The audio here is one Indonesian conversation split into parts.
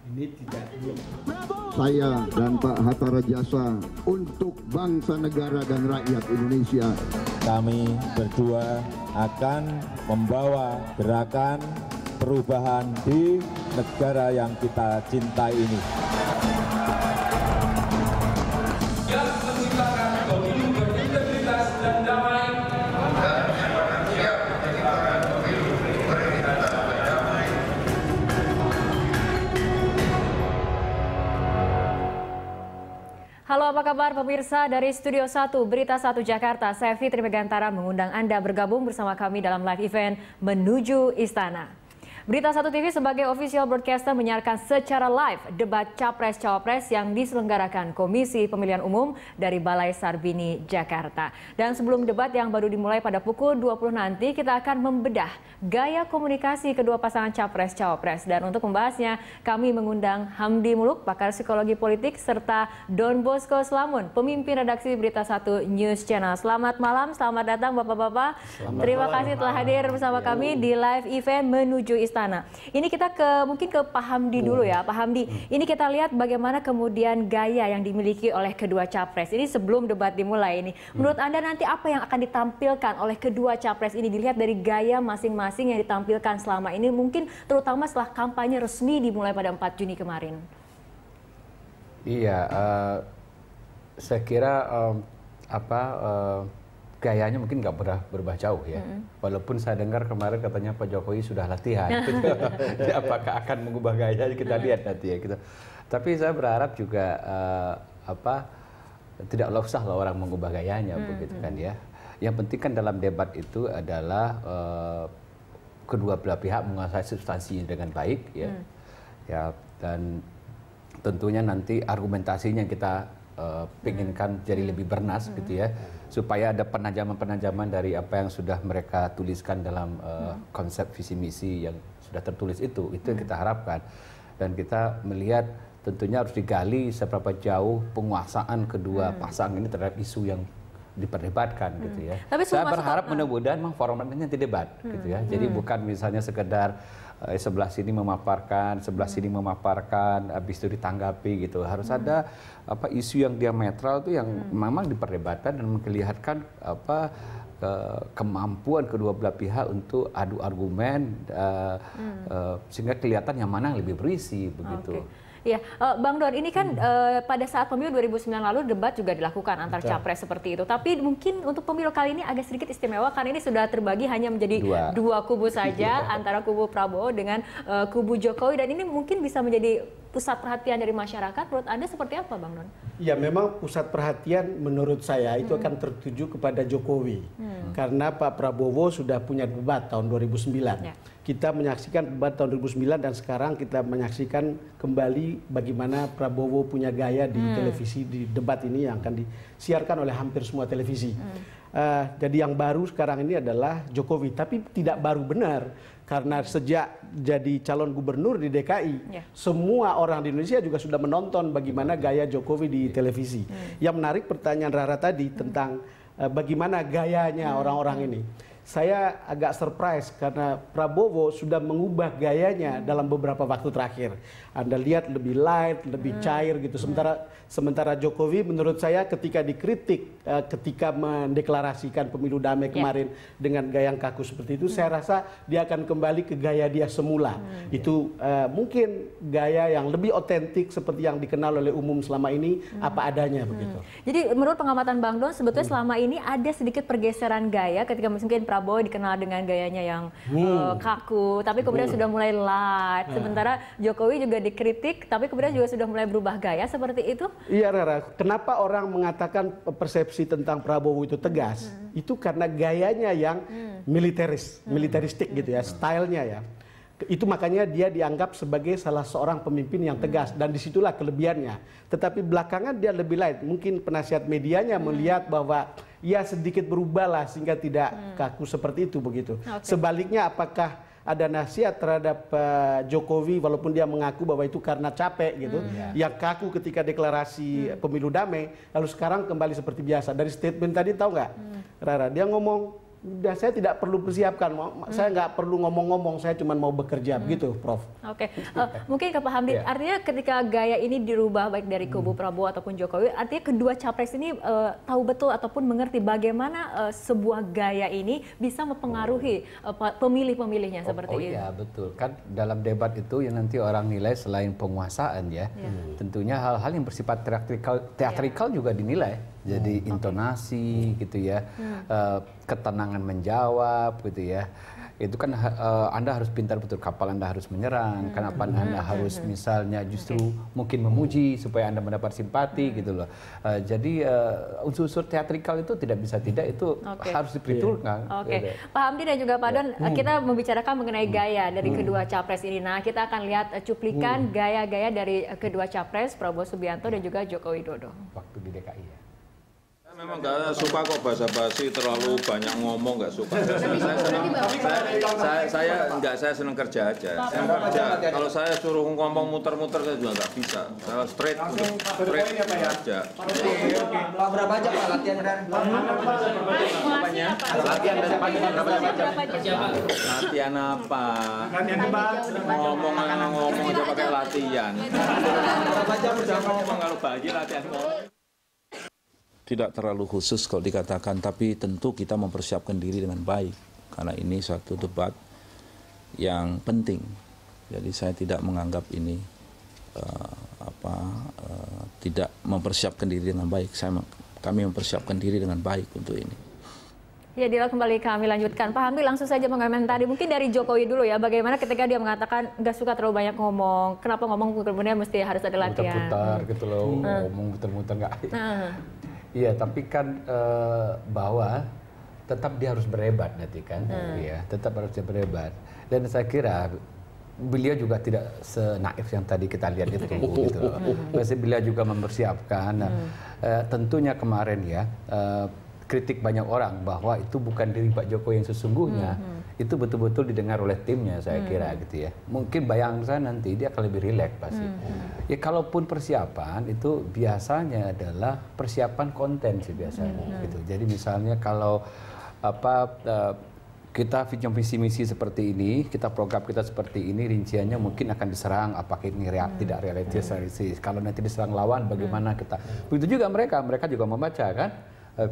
Ini tidak belum. Saya dan Pak Hatta Rajasa untuk bangsa, negara, dan rakyat Indonesia. Kami berdua akan membawa gerakan perubahan di negara yang kita cintai ini. Yang menciptakan pemilu berintegritas dan damai. Halo, apa kabar pemirsa dari Studio 1 Berita 1 Jakarta. Saya Fitri Megantara mengundang Anda bergabung bersama kami dalam live event Menuju Istana. Berita 1 TV sebagai official broadcaster menyiarkan secara live debat Capres-Cawapres yang diselenggarakan Komisi Pemilihan Umum dari Balai Sarbini, Jakarta. Dan sebelum debat yang baru dimulai pada pukul 20 nanti, kita akan membedah gaya komunikasi kedua pasangan Capres-Cawapres. Dan untuk membahasnya, kami mengundang Hamdi Muluk, pakar psikologi politik, serta Don Bosco Slamun, pemimpin redaksi Berita 1 News Channel. Selamat malam, selamat datang Bapak-Bapak. Terima kasih telah hadir bersama kami di live event Menuju Istana. Ini kita mungkin ke Pak Hamdi dulu ya, Pak Hamdi. Ini kita lihat bagaimana kemudian gaya yang dimiliki oleh kedua capres. Ini sebelum debat dimulai ini. Menurut Anda nanti apa yang akan ditampilkan oleh kedua capres ini dilihat dari gaya masing-masing yang ditampilkan selama ini, mungkin terutama setelah kampanye resmi dimulai pada 4 Juni kemarin. Iya, saya kira gayanya mungkin nggak berubah jauh ya. Walaupun saya dengar kemarin katanya Pak Jokowi sudah latihan. Jadi apakah akan mengubah gaya, kita lihat nanti ya. Gitu. Tapi saya berharap juga tidak usah orang mengubah gayanya begitu kan ya. Yang penting kan dalam debat itu adalah kedua belah pihak menguasai substansi dengan baik ya. Ya, dan tentunya nanti argumentasinya kita pengenkan jadi lebih bernas gitu ya, supaya ada penajaman-penajaman dari apa yang sudah mereka tuliskan dalam konsep visi misi yang sudah tertulis itu yang kita harapkan. Dan kita melihat tentunya harus digali seberapa jauh penguasaan kedua pasangan ini terhadap isu yang diperdebatkan gitu ya. Tapi saya berharap mudah-mudahan memang formatnya nanti debat gitu ya. Jadi bukan misalnya sekedar sebelah sini memaparkan, sebelah sini memaparkan, habis itu ditanggapi gitu. Harus ada isu yang diametral itu yang memang diperdebatkan dan memperlihatkan kemampuan kedua belah pihak untuk adu argumen sehingga kelihatan yang mana yang lebih berisi begitu. Ya, Bang Don, ini kan pada saat pemilu 2009 lalu debat juga dilakukan antar capres seperti itu. Tapi mungkin untuk pemilu kali ini agak sedikit istimewa karena ini sudah terbagi hanya menjadi dua kubu saja antara kubu Prabowo dengan kubu Jokowi, dan ini mungkin bisa menjadi pusat perhatian dari masyarakat. Menurut Anda seperti apa, Bang Don? Ya, memang pusat perhatian menurut saya itu akan tertuju kepada Jokowi. Karena Pak Prabowo sudah punya debat tahun 2009. Kita menyaksikan debat tahun 2009 dan sekarang kita menyaksikan kembali bagaimana Prabowo punya gaya di televisi di debat ini yang akan disiarkan oleh hampir semua televisi. Jadi yang baru sekarang ini adalah Jokowi, tapi tidak baru benar. Karena sejak jadi calon gubernur di DKI, semua orang di Indonesia juga sudah menonton bagaimana gaya Jokowi di televisi. Yang menarik pertanyaan Rara tadi tentang bagaimana gayanya orang-orang ini. Saya agak surprise karena Prabowo sudah mengubah gayanya dalam beberapa waktu terakhir. Anda lihat lebih light, lebih cair gitu. Sementara Jokowi menurut saya ketika dikritik, ketika mendeklarasikan pemilu damai kemarin dengan gaya yang kaku seperti itu, saya rasa dia akan kembali ke gaya dia semula. Itu mungkin gaya yang lebih otentik seperti yang dikenal oleh umum selama ini, apa adanya begitu. Jadi menurut pengamatan Bang Don, sebetulnya selama ini ada sedikit pergeseran gaya ketika mungkin Prabowo dikenal dengan gayanya yang kaku, tapi kemudian sudah mulai light. Sementara Jokowi juga dikritik, tapi kemudian juga sudah mulai berubah gaya seperti itu. Iya, Rara. Kenapa orang mengatakan persepsi tentang Prabowo itu tegas? Itu karena gayanya yang militeristik gitu ya, stylenya ya. Itu makanya dia dianggap sebagai salah seorang pemimpin yang tegas, dan disitulah kelebihannya. Tetapi belakangan dia lebih light. Mungkin penasihat medianya melihat bahwa ya sedikit berubah lah sehingga tidak kaku seperti itu begitu. Sebaliknya, apakah ada nasihat terhadap Jokowi walaupun dia mengaku bahwa itu karena capek gitu, yang kaku ketika deklarasi pemilu damai, lalu sekarang kembali seperti biasa. Dari statement tadi tahu nggak, Rara, dia ngomong udah saya tidak perlu persiapkan, saya nggak perlu ngomong-ngomong, saya cuma mau bekerja begitu, Prof. Oke, mungkin ke Pak Hamdi, artinya ketika gaya ini dirubah baik dari kubu Prabowo ataupun Jokowi, artinya kedua capres ini tahu betul ataupun mengerti bagaimana sebuah gaya ini bisa mempengaruhi pemilih-pemilihnya seperti ini. Oh iya, betul. Kan dalam debat itu yang nanti orang nilai selain penguasaan ya, tentunya hal-hal yang bersifat teatrikal juga dinilai. Jadi intonasi gitu ya, ketenangan menjawab gitu ya. Itu kan Anda harus pintar betul, kapal Anda harus menyerang, kenapa Anda harus misalnya justru mungkin memuji supaya Anda mendapat simpati gitu loh. Jadi unsur-unsur teatrikal itu tidak bisa tidak, itu harus diperhitungkan. Oke. Pak Hamdi dan juga Pak Don, kita membicarakan mengenai gaya dari kedua capres ini. Nah, kita akan lihat cuplikan gaya-gaya dari kedua capres, Prabowo Subianto dan juga Joko Widodo. Waktu di DKI ya. Memang nggak suka kok basa-basi, terlalu banyak ngomong, nggak suka. Saya senang kerja aja. Saya kerja. Kalau saya suruh ngomong muter-muter saya juga nggak bisa. Saya straight aja. Pak, berapa jam Pak latihan? Latihan apa? Ngomong aja pakai latihan. Berapa jam Ngomong kalau bagi latihan ngomong. Tidak terlalu khusus kalau dikatakan, tapi tentu kita mempersiapkan diri dengan baik karena ini suatu debat yang penting. Jadi saya tidak menganggap ini tidak mempersiapkan diri dengan baik. Kami mempersiapkan diri dengan baik untuk ini. Ya, Dila, kembali kami lanjutkan. Pak Hamdi langsung saja mengomentari, mungkin dari Jokowi dulu ya, bagaimana ketika dia mengatakan nggak suka terlalu banyak ngomong, kenapa ngomong kemudian mesti harus ada latihan. Muter-muter gitu loh, ngomong muter-muter nggak. Iya, tapi kan bahwa tetap dia harus berhebat nanti kan, ya, tetap harus dia berhebat. Dan saya kira beliau juga tidak senaif yang tadi kita lihat itu gitu loh. Pasti beliau juga mempersiapkan. Tentunya kemarin ya, kritik banyak orang bahwa itu bukan diri Pak Jokowi yang sesungguhnya, itu betul-betul didengar oleh timnya, saya kira gitu ya. Mungkin bayang saya nanti dia akan lebih rileks pasti. Ya kalaupun persiapan itu biasanya adalah persiapan konten sih biasanya gitu. Jadi misalnya kalau kita visi misi seperti ini, kita program kita seperti ini, rinciannya mungkin akan diserang, apakah ini tidak realistis. Kalau nanti diserang lawan, bagaimana kita? Begitu juga mereka juga membaca kan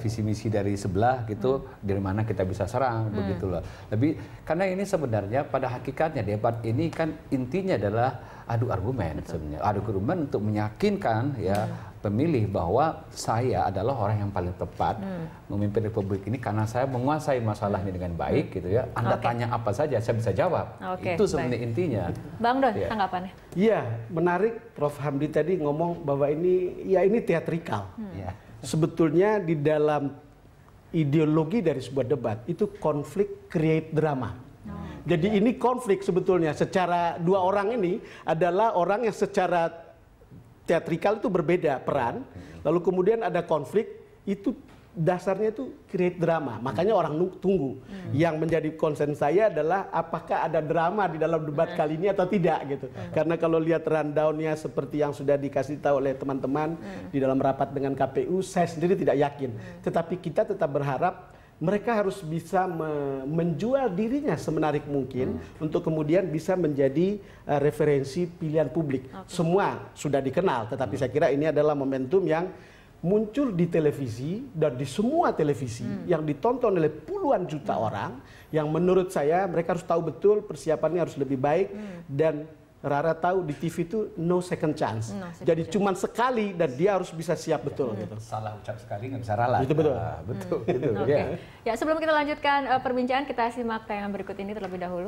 visi misi dari sebelah gitu, dari mana kita bisa serang begitu loh. Lebih karena ini sebenarnya pada hakikatnya debat ini kan intinya adalah adu argumen sebenarnya, adu argumen untuk meyakinkan ya pemilih bahwa saya adalah orang yang paling tepat memimpin Republik ini karena saya menguasai masalah ini dengan baik gitu ya. Anda tanya apa saja saya bisa jawab. Itu sebenarnya intinya. Bang Don, tanggapannya? Iya, menarik Prof. Hamdi tadi ngomong bahwa ini teatrikal. Sebetulnya di dalam ideologi dari sebuah debat itu konflik create drama. Jadi ini konflik sebetulnya secara dua orang ini adalah orang yang secara teatrikal itu berbeda peran, lalu kemudian ada konflik, itu dasarnya itu create drama. Makanya orang tunggu. Yang menjadi concern saya adalah apakah ada drama di dalam debat kali ini atau tidak gitu. Karena kalau lihat rundown-nya seperti yang sudah dikasih tahu oleh teman-teman di dalam rapat dengan KPU, saya sendiri tidak yakin. Tetapi kita tetap berharap mereka harus bisa menjual dirinya semenarik mungkin untuk kemudian bisa menjadi referensi pilihan publik. Semua sudah dikenal, tetapi saya kira ini adalah momentum yang muncul di televisi dan di semua televisi yang ditonton oleh puluhan juta orang, yang menurut saya mereka harus tahu betul persiapannya harus lebih baik. Dan Rara tahu di TV itu no second chance. Jadi cuma sekali dan dia harus bisa siap betul. Gitu. Salah ucap sekali nggak bisa ralat. Itu betul. Betul. Gitu, Ya, sebelum kita lanjutkan perbincangan, kita simak tayangan berikut ini terlebih dahulu.